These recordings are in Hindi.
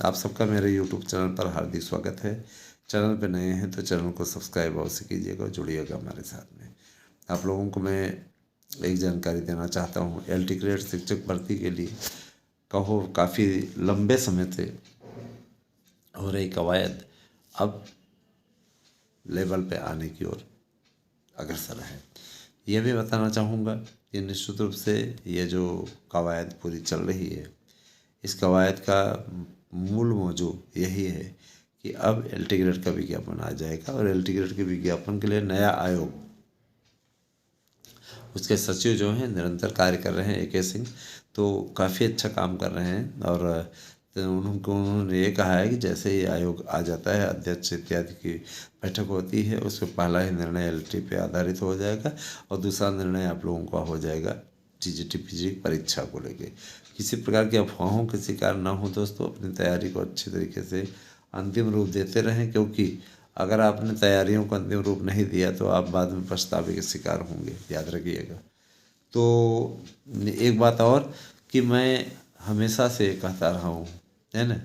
आप सबका मेरे यूट्यूब चैनल पर हार्दिक स्वागत है। चैनल पे नए हैं तो चैनल को सब्सक्राइब अवश्य कीजिएगा और जुड़िएगा हमारे साथ में। आप लोगों को मैं एक जानकारी देना चाहता हूँ। एलटी ग्रेड शिक्षक भर्ती के लिए कहो काफ़ी लंबे समय से हो रही कवायद अब लेवल पे आने की ओर अग्रसर है। यह भी बताना चाहूँगा कि निश्चित रूप से ये जो कवायद पूरी चल रही है, इस कवायद का मूल मौजू यही है कि अब एलटी ग्रेड का विज्ञापन आ जाएगा और एलटी ग्रेड के विज्ञापन के लिए नया आयोग, उसके सचिव जो हैं निरंतर कार्य कर रहे हैं AK सिंह, तो काफ़ी अच्छा काम कर रहे हैं। और उन्होंने ये कहा है कि जैसे ही आयोग आ जाता है, अध्यक्ष इत्यादि की बैठक होती है, उसमें पहला ही निर्णय एलटी पे आधारित हो जाएगा और दूसरा निर्णय आप लोगों का हो जाएगा टीजीटी पीजी परीक्षा को लेके। किसी प्रकार की अफवाहों के शिकार ना हो दोस्तों, अपनी तैयारी को अच्छी तरीके से अंतिम रूप देते रहें, क्योंकि अगर आपने तैयारियों को अंतिम रूप नहीं दिया तो आप बाद में पछतावे के शिकार होंगे, याद रखिएगा। तो एक बात और कि मैं हमेशा से कहता रहा हूँ, है ना,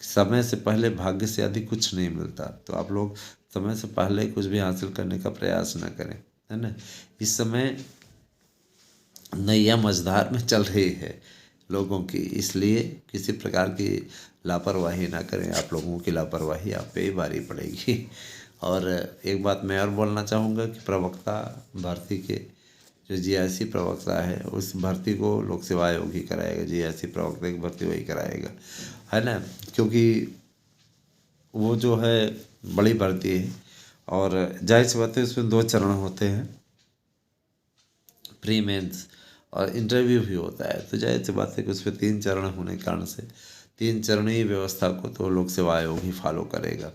समय से पहले भाग्य से अधिक कुछ नहीं मिलता। तो आप लोग समय से पहले कुछ भी हासिल करने का प्रयास न करें, है ना। इस समय नैया मझधार में चल रही है लोगों की, इसलिए किसी प्रकार की लापरवाही ना करें। आप लोगों की लापरवाही आप पे ही भारी पड़ेगी। और एक बात मैं और बोलना चाहूँगा कि प्रवक्ता भर्ती के जो जीआईसी प्रवक्ता है, उस भर्ती को लोक सेवा आयोग ही कराएगा। जीआईसी प्रवक्ता की भर्ती वही कराएगा, है ना, क्योंकि वो जो है बड़ी भर्ती है और जाहिर सी बात है उसमें 2 चरण होते हैं, प्री मेंस और इंटरव्यू भी होता है। तो जाहिर सी बात है कि उसमें 3 चरण होने के कारण से 3 चरणीय व्यवस्था को तो लोक सेवा आयोग ही फॉलो करेगा,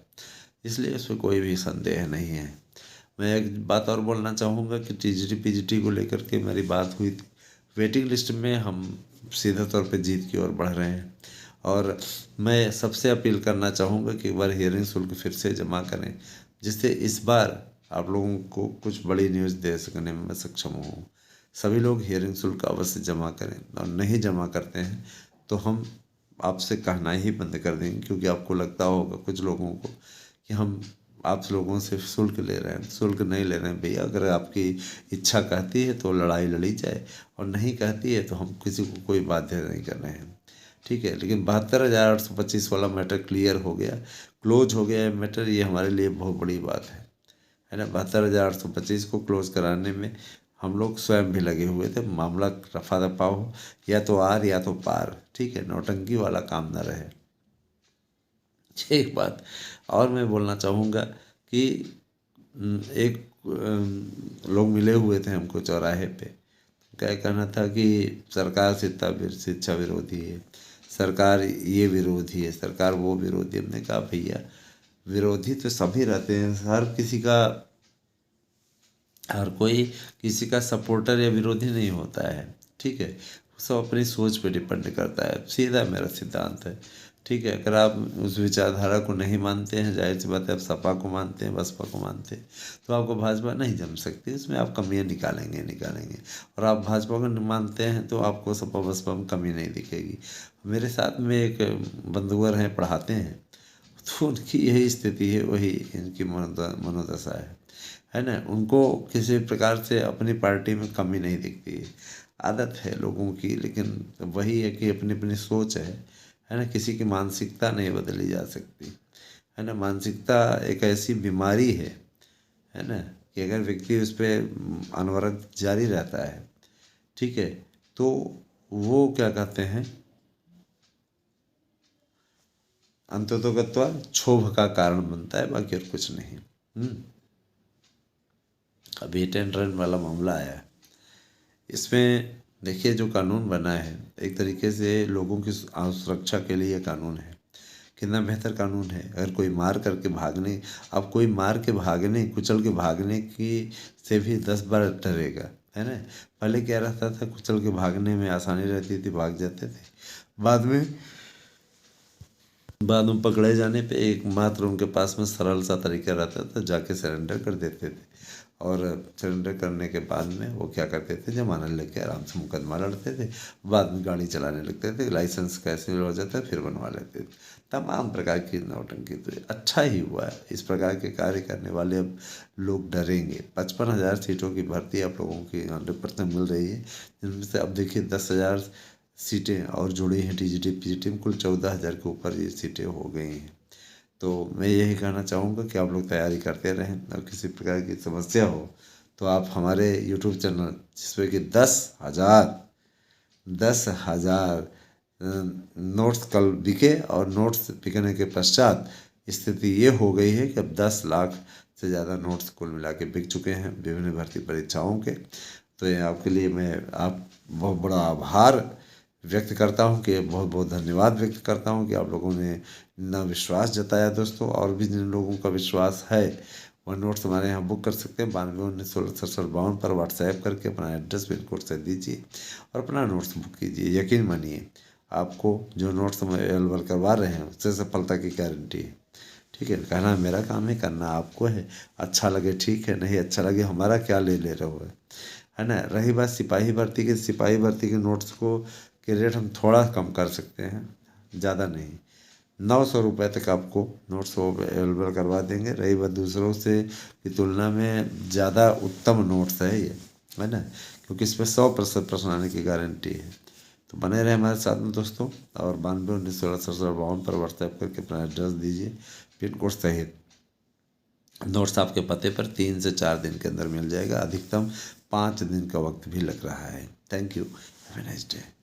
इसलिए उसमें कोई भी संदेह नहीं है। मैं एक बात और बोलना चाहूँगा कि टीजीटी पीजीटी को लेकर के मेरी बात हुई थी। वेटिंग लिस्ट में हम सीधे तौर पे जीत की ओर बढ़ रहे हैं और मैं सबसे अपील करना चाहूँगा कि एक बार हियरिंग शुल्क फिर से जमा करें, जिससे इस बार आप लोगों को कुछ बड़ी न्यूज़ दे सकने में मैं सक्षम हूँ। सभी लोग हियरिंग शुल्क अवश्य जमा करें, और नहीं जमा करते हैं तो हम आपसे कहना ही बंद कर देंगे, क्योंकि आपको लगता होगा कुछ लोगों को कि हम आप लोगों से शुल्क ले रहे हैं। शुल्क नहीं ले रहे हैं भैया। अगर आपकी इच्छा कहती है तो लड़ाई लड़ी जाए, और नहीं कहती है तो हम किसी को कोई बाध्य नहीं कर रहे हैं, ठीक है। लेकिन 72,825 वाला मैटर क्लियर हो गया, क्लोज हो गया है मैटर, ये हमारे लिए बहुत बड़ी बात है ना। 72,825 को क्लोज कराने में हम लोग स्वयं भी लगे हुए थे। मामला रफा दफा हो, या तो आर या तो पार, ठीक है, नौटंकी वाला काम न रहे। एक बात और मैं बोलना चाहूँगा कि एक लोग मिले हुए थे हमको चौराहे पे। क्या कहना था कि सरकार शिक्षा विरोधी है, सरकार ये विरोधी है, सरकार वो विरोधी है। हमने कहा भैया, विरोधी तो सभी रहते हैं, हर कोई किसी का सपोर्टर या विरोधी नहीं होता है, ठीक है। सब अपनी सोच पे डिपेंड करता है, सीधा मेरा सिद्धांत है, ठीक है। अगर आप उस विचारधारा को नहीं मानते हैं, जाहिर सी बात है, आप सपा को मानते हैं, बसपा को मानते हैं, तो आपको भाजपा नहीं जम सकती। उसमें आप कमियां निकालेंगे। और आप भाजपा को नहीं मानते हैं तो आपको सपा बसपा में कमी नहीं दिखेगी। मेरे साथ में एक बंधुवर हैं, पढ़ाते हैं, तो उनकी यही स्थिति है, वही इनकी मनोदशा है ना। उनको किसी प्रकार से अपनी पार्टी में कमी नहीं दिखती है। आदत है लोगों की, लेकिन वही है कि अपनी अपनी सोच है ना। किसी की मानसिकता नहीं बदली जा सकती, है ना। मानसिकता एक ऐसी बीमारी है ना, कि अगर व्यक्ति उस पर अनवरत जारी रहता है, ठीक है, तो वो क्या कहते हैं, अंततोगत्वा क्षोभ का कारण बनता है, बाकी और कुछ नहीं। अभी हिट एंड रन वाला मामला आया, इसमें देखिए जो कानून बना है, एक तरीके से लोगों की सुरक्षा के लिए कानून है। कितना बेहतर कानून है। अगर कोई मार करके भागने, अब कोई मार के भागने, कुचल के भागने की से भी 10 बार डरेगा, है ना। पहले क्या रहता था, कुचल के भागने में आसानी रहती थी, भाग जाते थे। बाद में पकड़े जाने पे एकमात्र उनके पास में सरल सा तरीका रहता था, जाके सरेंडर कर देते थे। और सरेंडर करने के बाद में वो क्या करते थे, जमानत लेके आराम से मुकदमा लड़ते थे, बाद में गाड़ी चलाने लगते थे, लाइसेंस कैंसिल हो जाता है फिर बनवा लेते थे। तमाम प्रकार की नौटंकी। तो अच्छा ही हुआ है, इस प्रकार के कार्य करने वाले अब लोग डरेंगे। 55,000 सीटों की भर्ती आप लोगों की 100% मिल रही है, जिनमें से अब देखिए 10,000 सीटें और जुड़ी हैं टीजीटी पीजीटी में, कुल 14,000 के ऊपर ये सीटें हो गई हैं। तो मैं यही कहना चाहूँगा कि आप लोग तैयारी करते रहें, और किसी प्रकार की समस्या हो तो आप हमारे यूट्यूब चैनल, जिसमें कि 10,000 नोट्स कल बिके, और नोट्स बिकने के पश्चात स्थिति ये हो गई है कि अब 10 लाख से ज़्यादा नोट्स कुल मिला के बिक चुके हैं विभिन्न भर्ती परीक्षाओं के। तो ये आपके लिए मैं आप बहुत बड़ा आभार व्यक्त करता हूँ, कि बहुत बहुत धन्यवाद व्यक्त करता हूँ कि आप लोगों ने इतना विश्वास जताया दोस्तों। और भी जिन लोगों का विश्वास है वह नोट्स हमारे यहाँ बुक कर सकते हैं 9219166752 पर व्हाट्सएप करके अपना एड्रेस पिन कोड से दीजिए और अपना नोट्स बुक कीजिए। यकीन मानिए, आपको जो नोट्स हम अवेलेबल करवा रहे हैं उससे सफलता की गारंटी है। ठीक है, कहना मेरा काम है, करना आपको है। अच्छा लगे ठीक है, नहीं अच्छा लगे हमारा क्या ले रहे हो, है ना। रही बात सिपाही भर्ती की, सिपाही भर्ती के नोट्स को के रेट हम थोड़ा कम कर सकते हैं, ज़्यादा नहीं। 900 रुपये तक आपको नोट्स अवेलेबल करवा देंगे। रही बात दूसरों से की तुलना में ज़्यादा उत्तम नोट्स है ये, है ना, क्योंकि इसमें 100% प्रश्न आने की गारंटी है। तो बने रहे हमारे साथ में दोस्तों, और 9219166752 पर व्हाट्सएप करके अपना एड्रेस दीजिए पिन कोड सहित। नोट्स आपके पते पर 3 से 4 दिन के अंदर मिल जाएगा, अधिकतम 5 दिन का वक्त भी लग रहा है। Thank you, have a nice day.